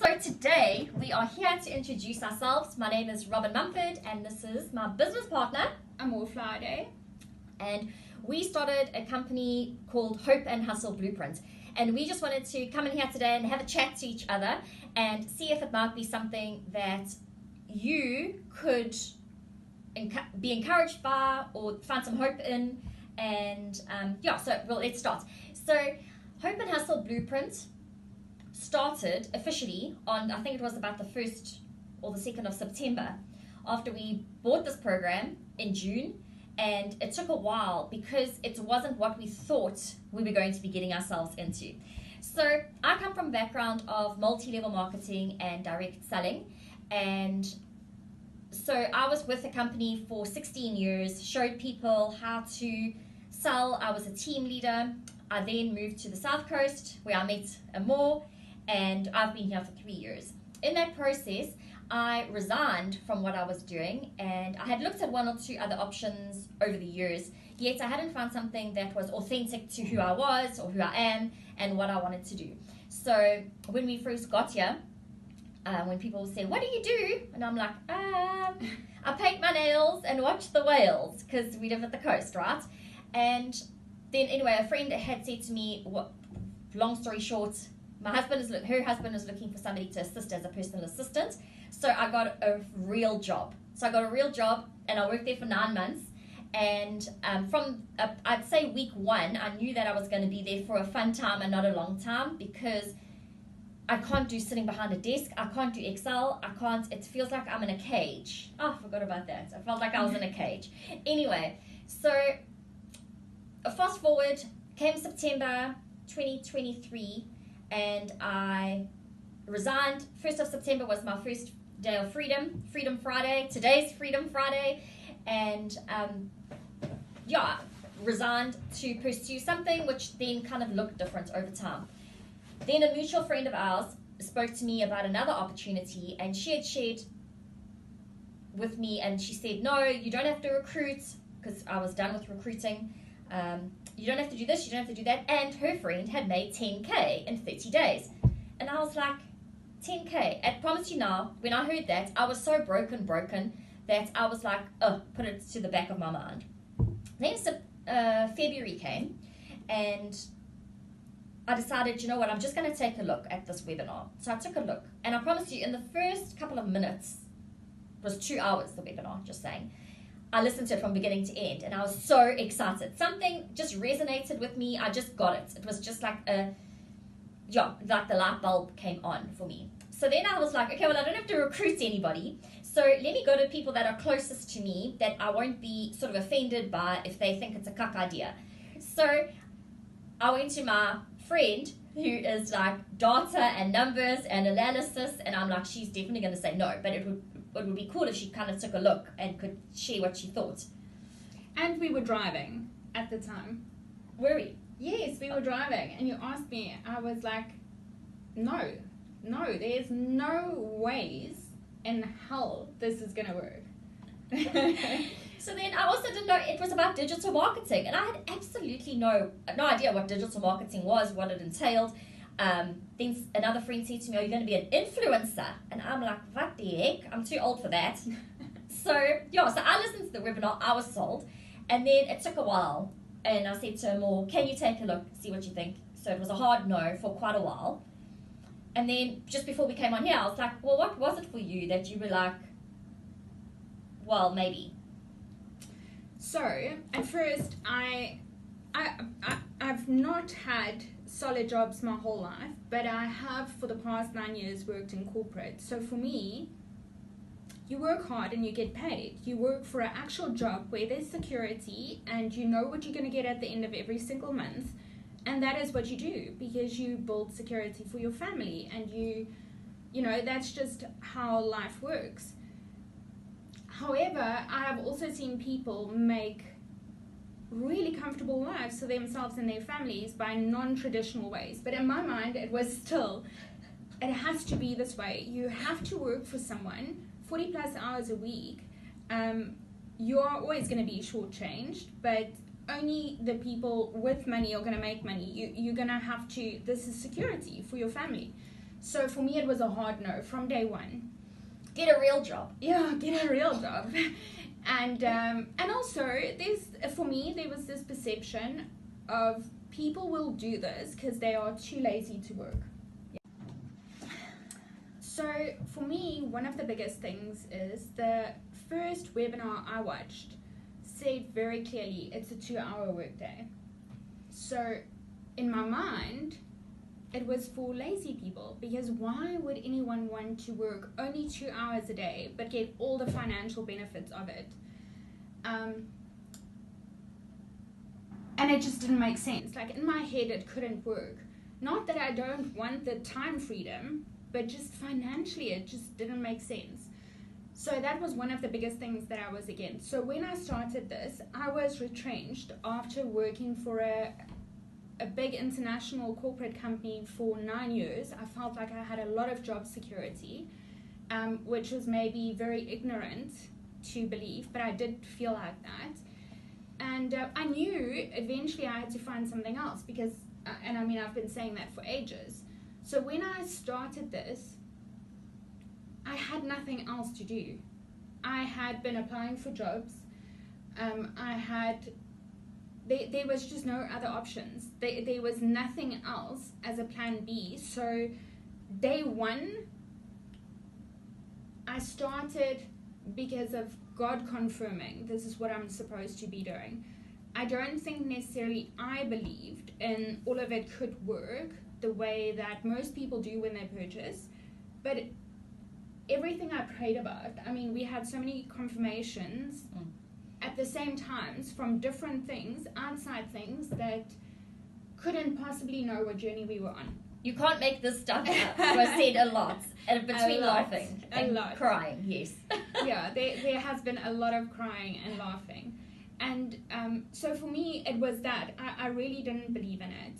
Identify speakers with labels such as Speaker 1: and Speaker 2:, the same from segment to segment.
Speaker 1: So today we are here to introduce ourselves. My name is Robin Mumford and this is my business partner.
Speaker 2: Amor Friday.
Speaker 1: And we started a company called Hope and Hustle Blueprint. And we just wanted to come in here today and have a chat to each other and see if it might be something that you could be encouraged by or find some hope in. And let's start. So Hope and Hustle Blueprint started officially on, I think it was about the 1st or the 2nd of September, after we bought this program in June. And it took a while because it wasn't what we thought we were going to be getting ourselves into. So I come from a background of multi-level marketing and direct selling. And so I was with the company for 16 years, showed people how to sell. I was a team leader. I then moved to the South Coast where I met Amor, and I've been here for 3 years. In that process, I resigned from what I was doing, and I had looked at one or two other options over the years, yet I hadn't found something that was authentic to who I was or who I am and what I wanted to do. So when we first got here, when people say, "What do you do?" and I'm like, I paint my nails and watch the whales, because we live at the coast, right? And then anyway, a friend had said to me, long story short, her husband is looking for somebody to assist as a personal assistant. So I got a real job. And I worked there for 9 months. And I'd say week 1, I knew that I was going to be there for a fun time and not a long time, because I can't do sitting behind a desk. I can't do Excel. It feels like I'm in a cage. Oh, I forgot about that. I felt like I was in a cage. Anyway, so fast forward, came September 2023, and I resigned. 1st of September was my first day of Freedom Friday. Today's Freedom Friday. And resigned to pursue something which then kind of looked different over time. Then a mutual friend of ours spoke to me about another opportunity, and she had shared with me, and she said, "No, you don't have to recruit," because I was done with recruiting. "You don't have to do this, you don't have to do that." And her friend had made 10K in 30 days. And I was like, 10K? I promise you now, when I heard that, I was so broken that I was like, put it to the back of my mind. Then February came, and I decided, you know what, I'm just going to take a look at this webinar. So I took a look, and I promise you, in the first couple of minutes, it was 2 hours, the webinar, just saying, I listened to it from beginning to end, and I was so excited. Something just resonated with me. I just got it. It was just like the light bulb came on for me. So then I was like, okay, well, I don't have to recruit anybody. So let me go to people that are closest to me, that I won't be sort of offended by if they think it's a cuck idea. So I went to my friend who is like data and numbers and analysis, and I'm like, she's definitely going to say no, but it would be cool if she kind of took a look and could share what she thought.
Speaker 2: And we were driving at the time.
Speaker 1: Were we?
Speaker 2: Yes, we were driving, and you asked me. I was like, no, there's no ways in hell this is going to work.
Speaker 1: So then I also didn't know it was about digital marketing, and I had absolutely no idea what digital marketing was, what it entailed. Then another friend said to me, "Are you going to be an influencer?" And I'm like, what the heck? I'm too old for that. So I listened to the webinar. I was sold. And then it took a while, and I said to Amor, "Can you take a look, see what you think?" So it was a hard no for quite a while. And then just before we came on here, I was like, well, what was it for you that you were like, well, maybe?
Speaker 2: So at first, I've not had solid jobs my whole life, but I have for the past 9 years worked in corporate. So for me, you work hard and you get paid. You work for an actual job where there's security and you know what you're going to get at the end of every single month. And that is what you do, because you build security for your family, and you know, that's just how life works. However, I have also seen people make really comfortable lives for themselves and their families by non-traditional ways. But in my mind, it has to be this way. You have to work for someone 40 plus hours a week. You are always going to be shortchanged, but only the people with money are going to make money. You're going to have to, this is security for your family. So for me, it was a hard no from day one.
Speaker 1: Get a real job.
Speaker 2: Yeah, get a real job. And also, for me, there was this perception of people will do this because they are too lazy to work. So for me, one of the biggest things is the first webinar I watched said very clearly it's a 2-hour workday. So in my mind, it was for lazy people, because why would anyone want to work only 2 hours a day but get all the financial benefits of it? And it just didn't make sense. Like, in my head, it couldn't work. Not that I don't want the time freedom, but just financially, it just didn't make sense. So that was one of the biggest things that I was against. So when I started this, I was retrenched after working for a big international corporate company for 9 years. I felt like I had a lot of job security, which was maybe very ignorant to believe, but I did feel like that. And I knew eventually I had to find something else, because, and I mean, I've been saying that for ages. So when I started this, I had nothing else to do. I had been applying for jobs. There was just no other options. There was nothing else as a plan B. So day one, I started because of God confirming this is what I'm supposed to be doing. I don't think necessarily I believed in all of it could work the way that most people do when they purchase, but everything I prayed about, I mean, we had so many confirmations at the same times from different things, outside things, that couldn't possibly know what journey we were on.
Speaker 1: You can't make this stuff up. Was said a lot, and between laughing and crying, yes.
Speaker 2: Yeah, there has been a lot of crying and laughing. And so for me, it was that. I really didn't believe in it.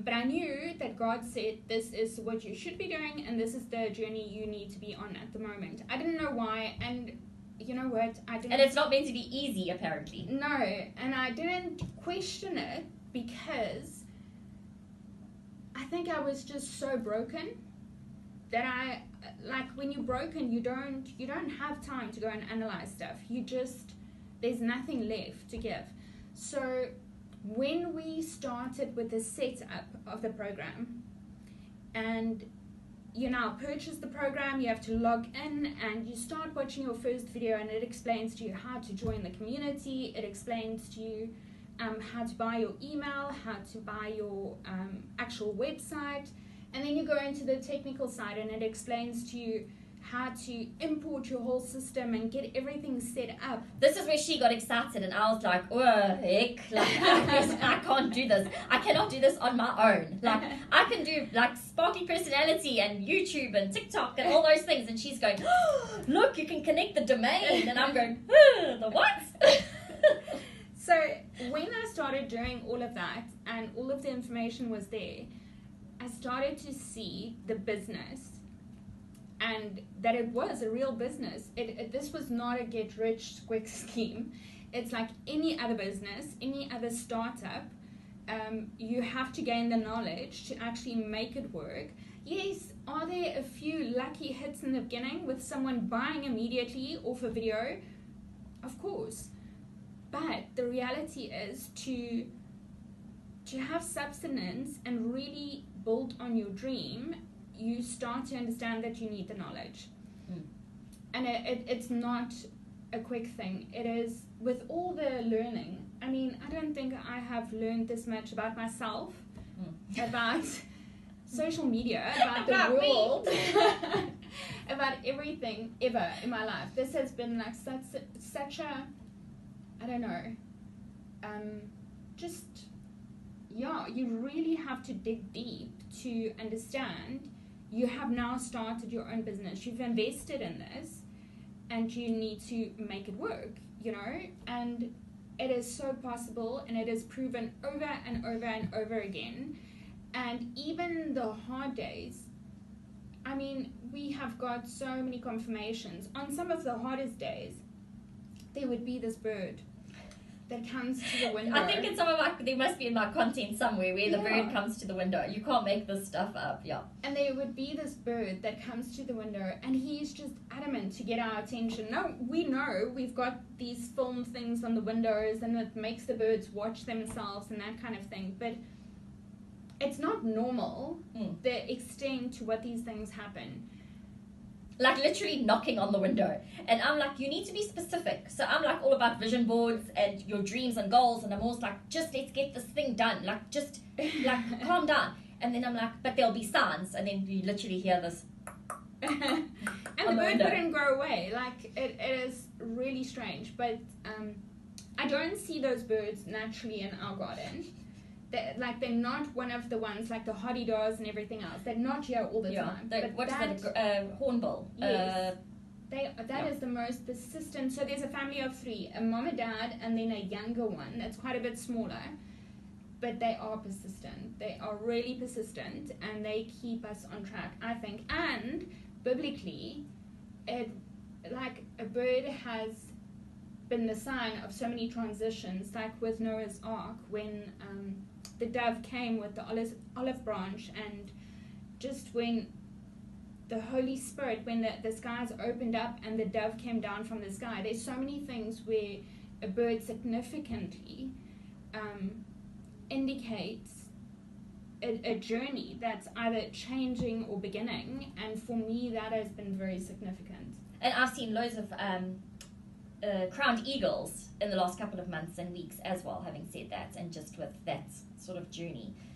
Speaker 2: But I knew that God said, this is what you should be doing, and this is the journey you need to be on at the moment. I didn't know why, and you know what?
Speaker 1: And it's not meant to be easy, apparently.
Speaker 2: No, and I didn't question it because I think I was just so broken that when you're broken, you don't have time to go and analyze stuff. There's nothing left to give. So when we started with the setup of the program, and you now purchase the program, you have to log in and you start watching your first video, and it explains to you how to join the community. It explains to you how to buy your email, how to buy your actual website, and then you go into the technical side and it explains to you how to import your whole system and get everything set up.
Speaker 1: This is where she got excited, and I was like, oh heck, I can't do this. I cannot do this on my own. Like, I can do like Sparkly Personality and YouTube and TikTok and all those things, and she's going, oh, look, you can connect the domain, and I'm going, the what?
Speaker 2: So when I started doing all of that and all of the information was there, I started to see the business, and that it was a real business. This was not a get-rich-quick scheme. It's like any other business, any other startup. You have to gain the knowledge to actually make it work. Yes, are there a few lucky hits in the beginning with someone buying immediately off a video? Of course. But the reality is to have substance and really build on your dream, you start to understand that you need the knowledge. And it's not a quick thing. It is, with all the learning, I mean, I don't think I have learned this much about myself, about social media, about the world, about everything ever in my life. This has been like such a, I don't know, you really have to dig deep to understand. You have now started your own business. You've invested in this, and you need to make it work, and it is so possible, and it is proven over and over and over again. And even the hard days, I mean, we have got so many confirmations. On some of the hardest days, there would be this bird that comes to the window.
Speaker 1: I think it's there must be in my content somewhere where the
Speaker 2: Yeah.
Speaker 1: bird comes to the window. You can't make this stuff up, yeah.
Speaker 2: And there would be this bird that comes to the window, and he's just adamant to get our attention. No, we know we've got these film things on the windows, and it makes the birds watch themselves and that kind of thing. But it's not normal, the extent to what these things happen.
Speaker 1: Like literally knocking on the window. And I'm like, you need to be specific. So I'm like all about vision boards and your dreams and goals. And I'm always like, just let's get this thing done. Like, just like calm down. And then I'm like, but there'll be sounds. And then you literally hear this.
Speaker 2: And the bird
Speaker 1: window.
Speaker 2: wouldn't go away. Like, it is really strange. But I don't see those birds naturally in our garden. They're not one of the ones like the hottie-daws and everything else. They're not here all the time. But
Speaker 1: What is it? Hornbill.
Speaker 2: Yes. That is the most persistent. So there's a family of 3, a mom, a dad, and then a younger one that's quite a bit smaller. But they are persistent. They are really persistent, and they keep us on track, I think. And biblically, like a bird has been the sign of so many transitions, like with Noah's Ark, when the dove came with the olive branch, and just when the Holy Spirit, when the skies opened up and the dove came down from the sky. There's so many things where a bird significantly indicates a journey that's either changing or beginning, and for me that has been very significant.
Speaker 1: And I've seen loads of crowned eagles in the last couple of months and weeks as well, having said that, and just with that sort of journey.